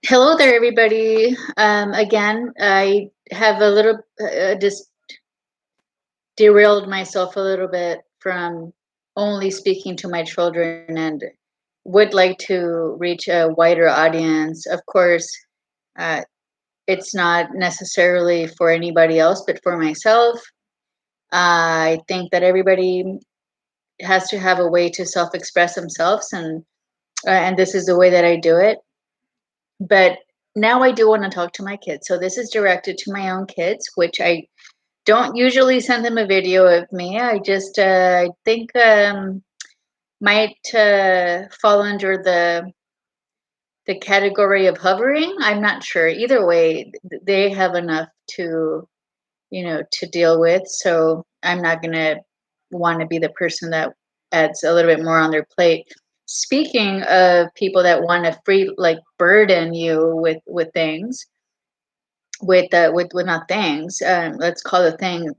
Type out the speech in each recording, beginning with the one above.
Hello there, everybody. Again, I have a little just derailed myself a little bit from only speaking to my children and would like to reach a wider audience. Of course, uh, it's not necessarily for anybody else, but for myself. I think that everybody has to have a way to self-express themselves, and this is the way that I do it. But now I do want to talk to my kids. So this is directed to my own kids, which I don't usually send them a video of me. I just I think might fall under the category of hovering. I'm not sure. Either way, they have enough to to deal with. So I'm not gonna want to be the person that adds a little bit more on their plate. Speaking of people that want to free like burden you with things, with not things, let's call the thing.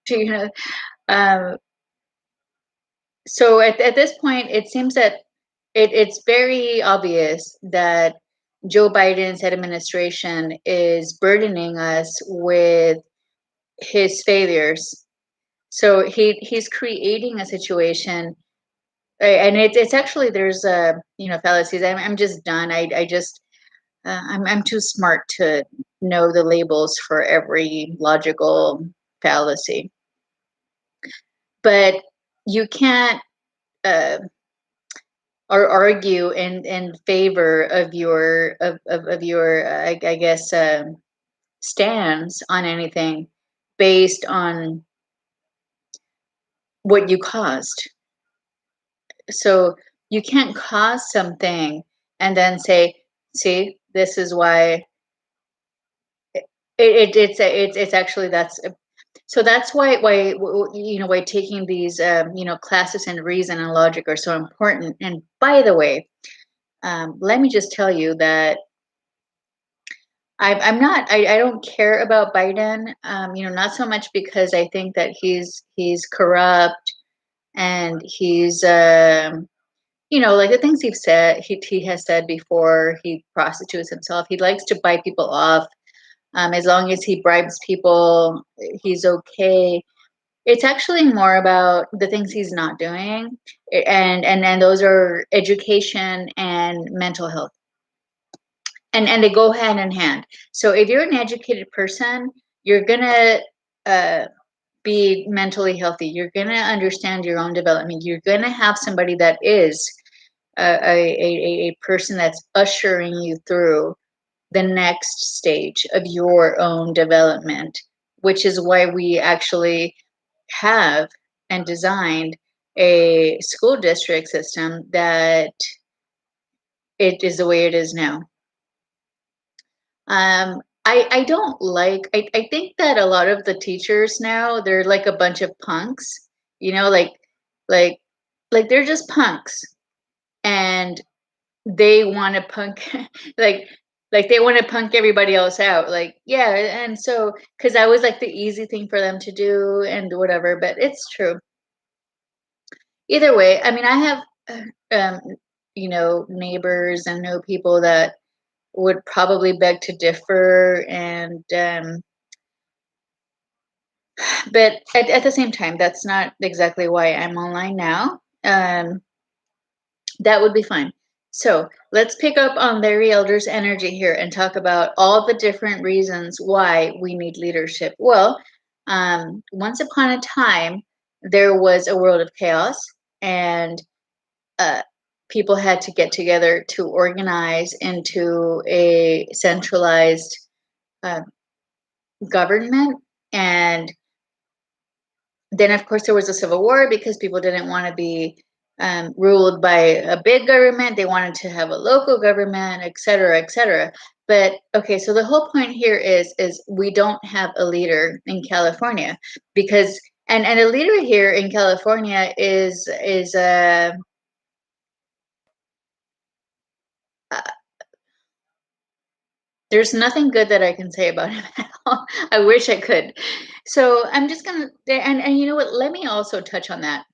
Do you know? Um, so at this point, it seems that it's very obvious that Joe Biden's administration is burdening us with his failures. So he's creating a situation, and it's actually there's fallacies. I'm just done. I just I'm too smart to know the labels for every logical fallacy. But you can't uh, or argue in favor of your I guess stands on anything based on what you caused. So you can't cause something and then say, "See, this is why." It's actually so that's why taking these classes in reason and logic are so important. And by the way, let me just tell you that I'm not I don't care about Biden. Not so much because I think that he's corrupt and he's like the things he has said before. He prostitutes himself. He likes to buy people off. As long as he bribes people, he's okay. It's actually more about the things he's not doing, and those are education and mental health, and they go hand in hand. So if you're an educated person, you're gonna uh, be mentally healthy. You're gonna understand your own development. You're gonna have somebody that is a person that's ushering you through the next stage of your own development, which is why we actually have and designed a school district system that it is the way it is now. I don't like I think that a lot of the teachers now they're like a bunch of punks, you know, like they're just punks and they want to punk like they want to punk everybody else out. Like, yeah, and so because I was like the easy thing for them to do and whatever, but it's true. Either way, I mean, I have um, neighbors and know people that would probably beg to differ, and but at the same time, that's not exactly why I'm online now. That would be fine. So let's pick up on Larry Elder's energy here and talk about all the different reasons why we need leadership. Well, once upon a time, there was a world of chaos, and uh, people had to get together to organize into a centralized uh, government. And then, of course, there was a civil war because people didn't want to be ruled by a big government. They wanted to have a local government, et cetera, et cetera. But okay, so the whole point here is we don't have a leader in California because and a leader here in California is uh, there's nothing good that I can say about him at all. I wish I could. So I'm just gonna and you know what? Let me also touch on that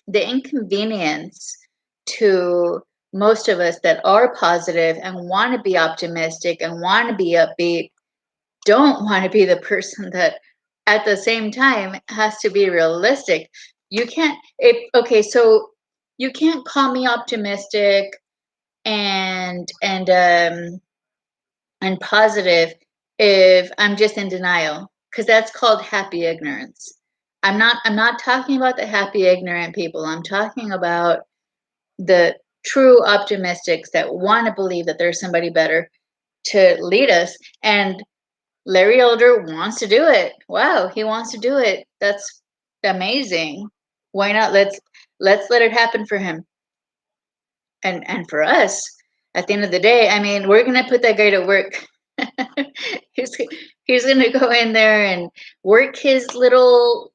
the inconvenience to most of us that are positive and want to be optimistic and want to be upbeat don't want to be the person that at the same time has to be realistic. You can't okay, so you can't call me optimistic and and positive if I'm just in denial, because that's called happy ignorance. I'm not talking about the happy ignorant people. I'm talking about the true optimistics that want to believe that there's somebody better to lead us. And Larry Elder wants to do it. Wow, he wants to do it. That's amazing. Why not? Let's let it happen for him. And for us, at the end of the day, I mean, we're gonna put that guy to work. he's he's gonna go in there and work his little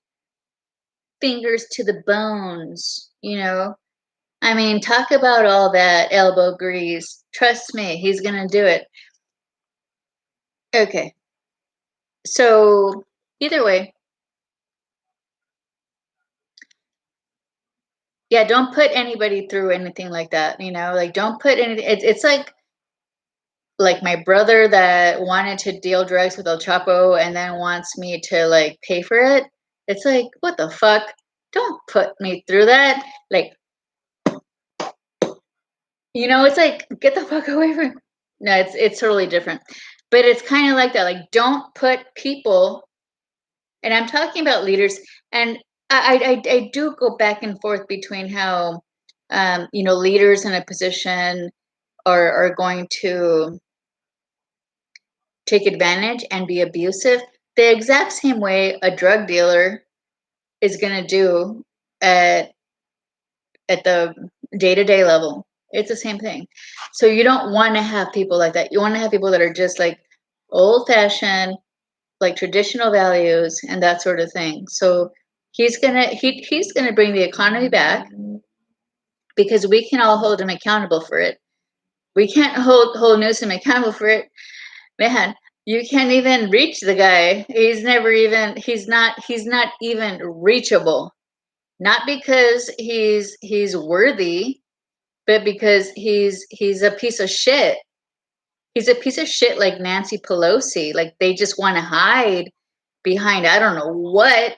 fingers to the bones, you know. I mean, talk about all that elbow grease. Trust me, he's gonna do it. Okay. So either way, yeah, don't put anybody through anything like that, you know, like don't put any it's like my brother that wanted to deal drugs with El Chapo and then wants me to like pay for it. It's like, what the fuck? Don't put me through that. Like, you know, it's like, get the fuck away from. No, it's totally different. But it's kind of like that. Like, don't put people, and I'm talking about leaders, and I do go back and forth between how you know, leaders in a position are going to take advantage and be abusive the exact same way a drug dealer is going to do at the day-to-day level. It's the same thing. So you don't want to have people like that. You want to have people that are just like old-fashioned, like traditional values and that sort of thing. So he's gonna bring the economy back because we can all hold him accountable for it. We can't hold Newsom accountable for it. Man, you can't even reach the guy. He's not even reachable. Not because he's worthy, but because he's a piece of shit. He's a piece of shit like Nancy Pelosi. Like they just want to hide behind I don't know what.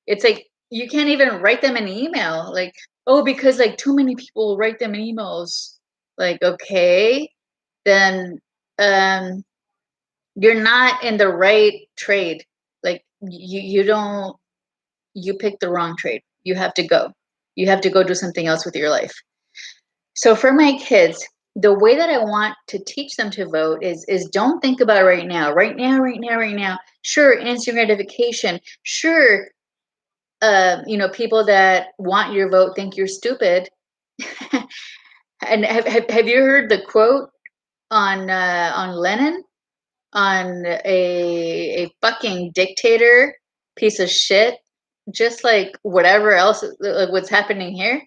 It's like you can't even write them an email. Like, oh, because like too many people write them emails. Like, okay, then um you're not in the right trade. Like you don't you picked the wrong trade. You have to go. You have to go do something else with your life. So for my kids, the way that I want to teach them to vote is don't think about right now, right now, right now, right now. Sure, instant gratification. Sure, you know, people that want your vote think you're stupid. And have you heard the quote on Lenin, on a fucking dictator piece of shit, just like whatever else like what's happening here?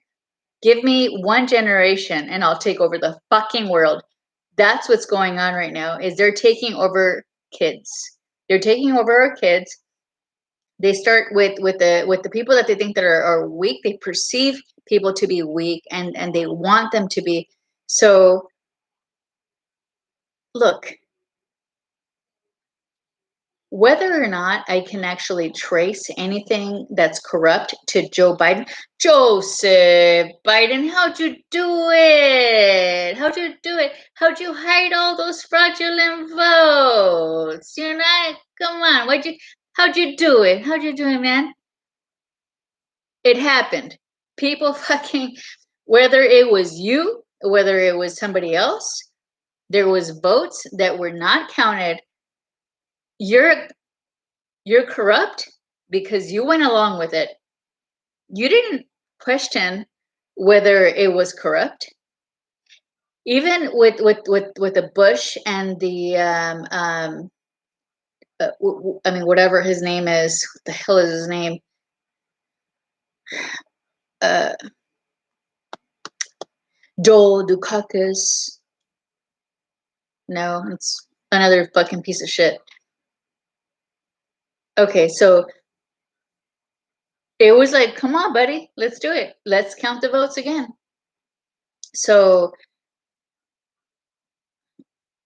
Give me one generation and I'll take over the fucking world. That's what's going on right now is they're taking over kids. They're taking over our kids. They start with the people that they think that are weak. They perceive people to be weak and they want them to be. So look, whether or not I can actually trace anything that's corrupt to Joe Biden, Joseph Biden, how'd you do it? How'd you do it? How'd you hide all those fraudulent votes? You're not, come on, how'd you do it? How'd you do it, man? It happened. People fucking, whether it was you, whether it was somebody else, there was votes that were not counted. You're You're corrupt because you went along with it. You didn't question whether it was corrupt. Even with the Bush and the I mean whatever his name is, what the hell is his name? Uh, Joel Dukakis. No, it's another fucking piece of shit. Okay, so it was like, come on, buddy, let's do it. Let's count the votes again. So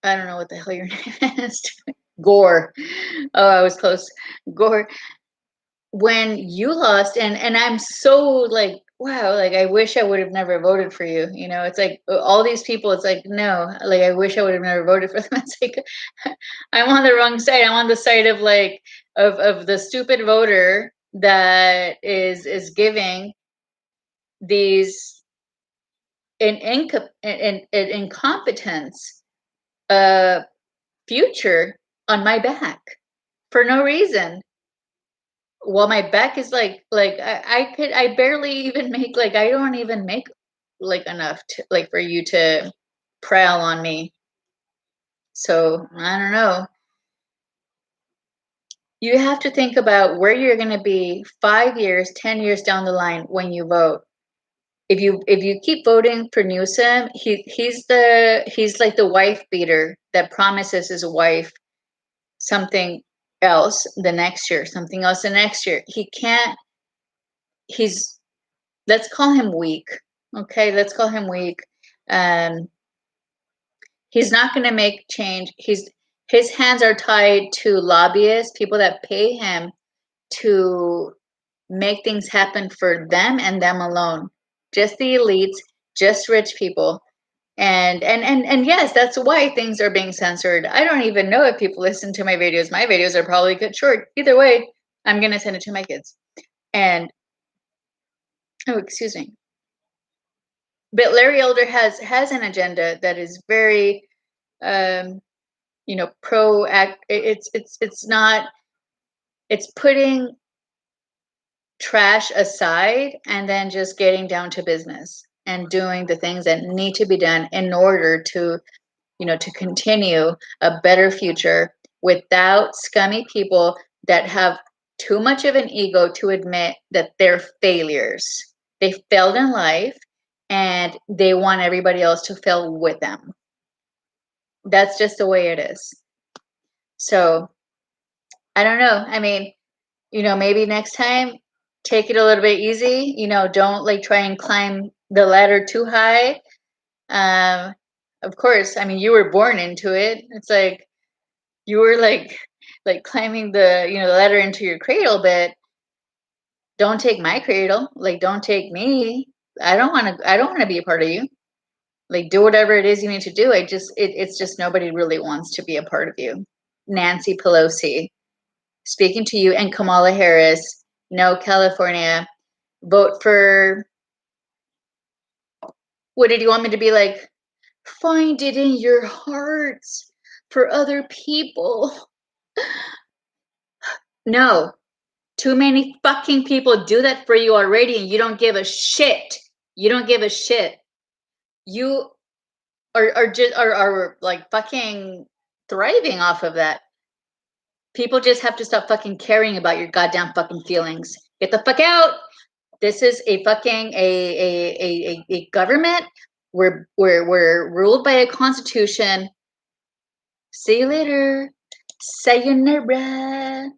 I don't know what the hell your name is. Gore. Oh, I was close. Gore. When you lost, and I'm so like, wow, like I wish I would have never voted for you. You know, it's like all these people, it's like, no, like I wish I would have never voted for them. It's like I'm on the wrong side. I'm on the side of like of the stupid voter that is giving these incompetence future on my back for no reason. Well, my back is like I barely even make, like I don't even make like enough to like for you to prowl on me. So I don't know. You have to think about where you're going to be 5 years, 10 years down the line when you vote. If you keep voting for Newsom, he's like the wife beater that promises his wife something else the next year, something else the next year. He can't. He's Let's call him weak. Okay, let's call him weak. Um, he's not going to make change. His hands are tied to lobbyists, people that pay him to make things happen for them and them alone. Just the elites, just rich people. And yes, that's why things are being censored. I don't even know if people listen to my videos. My videos are probably cut short. Either way, I'm going to send it to my kids. And oh, excuse me. But Larry Elder has an agenda that is very pro act. It's not, it's putting trash aside and then just getting down to business and doing the things that need to be done in order to to continue a better future without scummy people that have too much of an ego to admit that they're failures. They failed in life and they want everybody else to fail with them. That's just the way it is. So I don't know. I mean, maybe next time take it a little bit easy. Don't like try and climb the ladder too high. Of course, I mean, you were born into it. It's like you were like climbing the the ladder into your cradle, but don't take my cradle. Like, don't take me. I don't want to. I don't want to be a part of you. Like, do whatever it is you need to do. It's just nobody really wants to be a part of you. Nancy Pelosi speaking to you, and Kamala Harris. No, California. Vote for. What did you want me to be like? Find it in your hearts for other people. No, too many fucking people do that for you already, and you don't give a shit. You don't give a shit. You are just are like fucking thriving off of that. People just have to stop fucking caring about your goddamn fucking feelings. Get the fuck out. This is a fucking a government. We're ruled by a constitution. See you later. Sayonara.